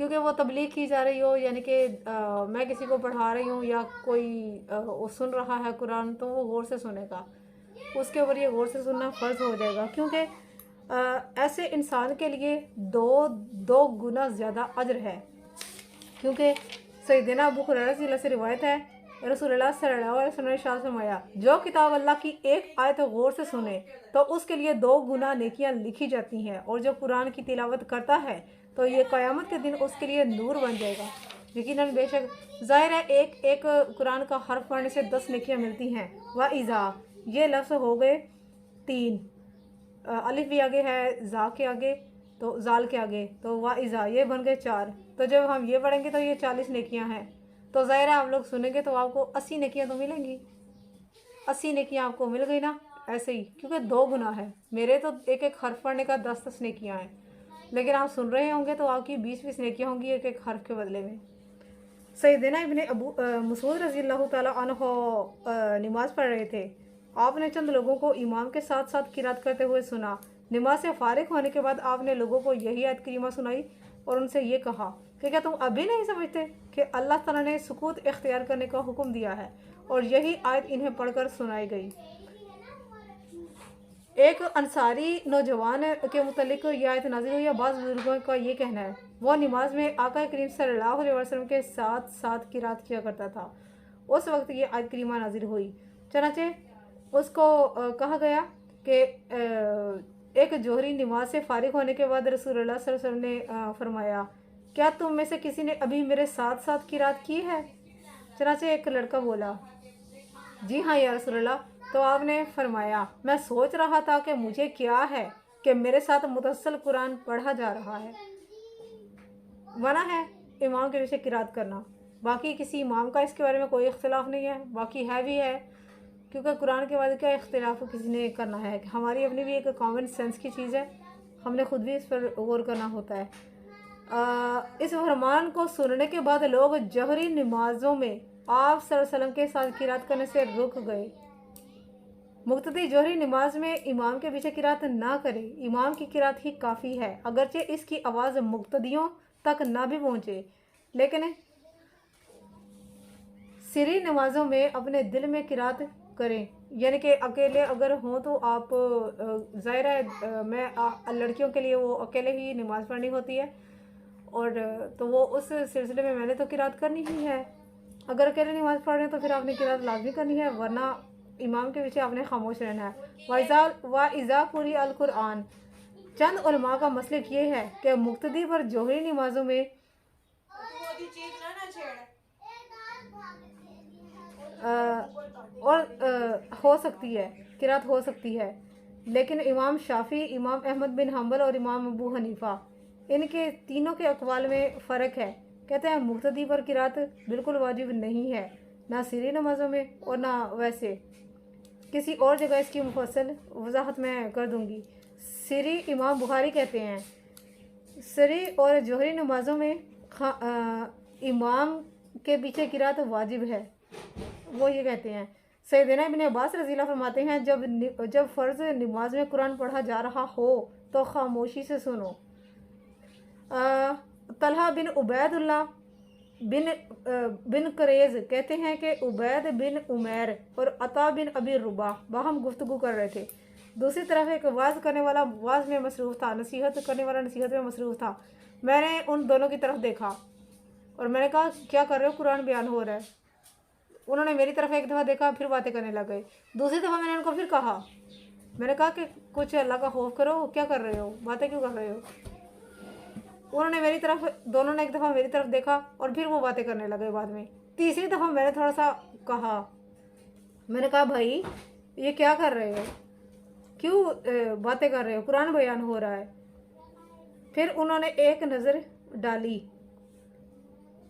کیونکہ وہ تبلیغ کی جا رہی ہو، یعنی کہ میں کسی کو پڑھا رہی ہوں یا کوئی وہ سن رہا ہے قرآن، تو وہ غور سے سنے گا، اس کے اوپر یہ غور سے سننا فرض ہو جائے گا، کیونکہ ایسے انسان کے لیے دو گنا زیادہ اجر ہے۔ کیونکہ سیدنا ابو ہریرہ رضی اللہ سے روایت ہے، رسول اللہ صلی اللہ علیہ وسلم نے ارشاد فرمایا، جو کتاب اللہ کی ایک آیت غور سے سنے تو اس کے لیے 2 گنا نیکیاں لکھی جاتی ہیں، اور جو قرآن کی تلاوت کرتا ہے تو یہ قیامت کے دن اس کے لیے نور بن جائے گا۔ یقیناً بے شک ظاہر ہے ایک قرآن کا حرف پڑھنے سے 10 نیکیاں ملتی ہیں۔ وَإِذَا یہ لفظ ہو گئے 3، الف بھی آگے ہے، زا کے آگے تو زال کے آگے، تو وَإِذَا یہ بن گئے 4۔ تو جب ہم یہ پڑھیں گے تو یہ 40 نیکیاں ہیں، تو ظاہر ہے آپ لوگ سنیں گے تو آپ کو 80 نیکیاں تو ملیں گی، 80 نیکیاں آپ کو مل گئی نا، ایسے ہی، کیونکہ 2 گناہ ہے، میرے تو ایک حرف پڑھنے کا 10 نیکیاں ہیں، لیکن آپ سن رہے ہوں گے تو آپ کی 20 نیکیاں ہوں گی ایک حرف کے بدلے میں۔ سیدنا ابن ابو مسعود رضی اللہ تعالیٰ عنہ نماز پڑھ رہے تھے، آپ نے چند لوگوں کو امام کے ساتھ ساتھ قرات کرتے ہوئے سنا۔ نماز سے فارغ ہونے کے بعد آپ نے لوگوں کو یہی آیت کریمہ سنائی اور ان سے یہ کہا کہ کیا تم اب بھی نہیں سمجھتے کہ اللہ تعالیٰ نے سکوت اختیار کرنے کا حکم دیا ہے، اور یہی آیت انہیں پڑھ کر سنائی گئی۔ ایک انصاری نوجوان کے متعلق یہ آیت نازل ہوئی ہے، بعض بزرگوں کا یہ کہنا ہے وہ نماز میں آقا کریم صلی اللہ علیہ وسلم کے ساتھ ساتھ قرات کیا کرتا تھا، اس وقت یہ آیت کریمہ نازل ہوئی۔ چنانچہ اس کو کہا گیا کہ ایک جوہری نماز سے فارغ ہونے کے بعد رسول اللہ صلی اللہ علیہ وسلم نے فرمایا، کیا تم میں سے کسی نے ابھی میرے ساتھ ساتھ قرات کی ہے؟ چنانچہ ایک لڑکا بولا، جی ہاں یا رسول اللہ۔ تو آپ نے فرمایا، میں سوچ رہا تھا کہ مجھے کیا ہے کہ میرے ساتھ متسلسل قرآن پڑھا جا رہا ہے۔ منع ہے امام کے پیچھے قرات کرنا، باقی کسی امام کا اس کے بارے میں کوئی اختلاف نہیں ہے، باقی ہے بھی ہے، کیونکہ قرآن کے بعد کیا اختلاف کسی نے کرنا ہے، ہماری اپنی بھی ایک کامن سینس کی چیز ہے، ہم نے خود بھی اس پر غور کرنا ہوتا ہے۔ اس فرمان کو سننے کے بعد لوگ جوہری نمازوں میں آپ صلی اللہ علیہ وسلم کے ساتھ قرات کرنے سے رک گئے۔ مقتدی جوہری نماز میں امام کے پیچھے قرات نہ کرے، امام کی قرات ہی کافی ہے، اگرچہ اس کی آواز مقتدیوں تک نہ بھی پہنچے، لیکن سری نمازوں میں اپنے دل میں قرات کریں، یعنی کہ اکیلے اگر ہوں تو آپ ظاہر ہے میں لڑکیوں کے لیے وہ اکیلے ہی نماز پڑھنی ہوتی ہے، اور تو وہ اس سلسلے میں نے تو قرات کرنی ہی ہے، اگر اکیلے نماز پڑھ رہے ہیں تو پھر آپ نے قرات لازمی کرنی ہے، ورنہ امام کے پیچھے آپ نے خاموش رہنا ہے۔ وَإِذَا قُرِئَ الْقُرْآنُ چند علماء کا مسلک یہ ہے کہ مقتدی پر جوہری نمازوں میں اور ہو سکتی ہے، قرات ہو سکتی ہے، لیکن امام شافعی، امام احمد بن حنبل اور امام ابو حنیفہ ان کے تینوں کے اقوال میں فرق ہے، کہتے ہیں مقتدی پر قرات بالکل واجب نہیں ہے، نہ سری نمازوں میں اور نہ ویسے، کسی اور جگہ اس کی مفصل وضاحت میں کر دوں گی۔ سری امام بخاری کہتے ہیں سری اور جوہری نمازوں میں امام کے پیچھے قرات واجب ہے، وہ یہ کہتے ہیں۔ سیدنا ابن عباس رضی اللہ فرماتے ہیں جب فرض نماز میں قرآن پڑھا جا رہا ہو تو خاموشی سے سنو۔ طلحہ بن عبید اللہ بن قریظ کہتے ہیں کہ عبید بن عمیر اور عطا بن ابی رباح باہم گفتگو کر رہے تھے، دوسری طرف ایک واز کرنے والا واز میں مصروف تھا، نصیحت کرنے والا نصیحت میں مصروف تھا۔ میں نے ان دونوں کی طرف دیکھا اور میں نے کہا کیا کر رہے ہو؟ قرآن بیان ہو رہا ہے۔ انہوں نے میری طرف ایک دفعہ دیکھا، پھر باتیں کرنے لگ گئے، دوسری دفعہ میں نے ان کو پھر کہا، میں نے کہا کہ کچھ اللہ کا خوف کرو، کیا کر رہے ہو، باتیں کیوں کر رہے ہو؟ انہوں نے دونوں نے ایک دفعہ میری طرف دیکھا اور پھر وہ باتیں کرنے لگے۔ بعد میں تیسری دفعہ میں نے تھوڑا سا کہا، میں نے کہا بھائی یہ کیا کر رہے ہو، کیوں باتیں کر رہے ہو، قرآن بیان ہو رہا ہے۔ پھر انہوں نے ایک نظر ڈالی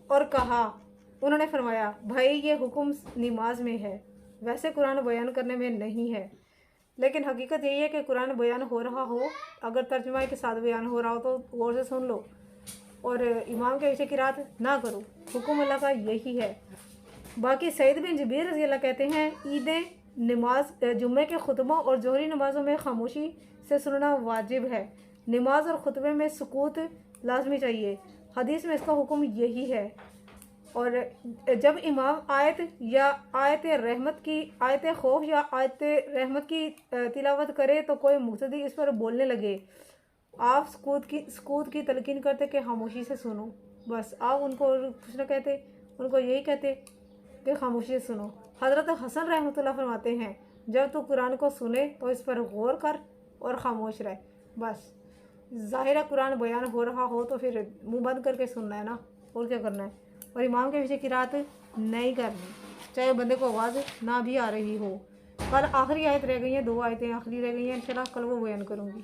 اور کہا، انہوں نے فرمایا بھائی یہ حکم نماز میں ہے، ویسے قرآن بیان کرنے میں نہیں ہے، لیکن حقیقت یہی ہے کہ قرآن بیان ہو رہا ہو، اگر ترجمہ کے ساتھ بیان ہو رہا ہو تو غور سے سن لو اور امام کے پیچھے قرات نہ کرو، حکم اللہ کا یہی ہے۔ باقی سعید بن جبیر رضی اللہ کہتے ہیں عیدیں، نماز، جمعے کے خطبوں اور جوہری نمازوں میں خاموشی سے سننا واجب ہے، نماز اور خطبے میں سکوت لازمی چاہیے، حدیث میں اس کا حکم یہی ہے۔ اور جب امام آیت یا آیت رحمت کی آیت خوف یا آیت رحمت کی تلاوت کرے تو کوئی مقتدی اس پر بولنے لگے، آپ سکوت کی تلقین کرتے کہ خاموشی سے سنو، بس آپ ان کو کچھ نہ کہتے، ان کو یہی کہتے کہ خاموشی سے سنو۔ حضرت حسن رحمۃ اللہ فرماتے ہیں جب تو قرآن کو سنے تو اس پر غور کر اور خاموش رہ، بس ظاہر ہے قرآن بیان ہو رہا ہو تو پھر منہ بند کر کے سننا ہے نا، اور کیا کرنا ہے، اور امام کے پیچھے قرات نہیں کرنی، چاہے بندے کو آواز نہ بھی آ رہی ہو۔ کل آخری آیت رہ گئی ہیں، 2 آیتیں آخری رہ گئی ہیں، انشاءاللہ کل وہ بیان کروں گی۔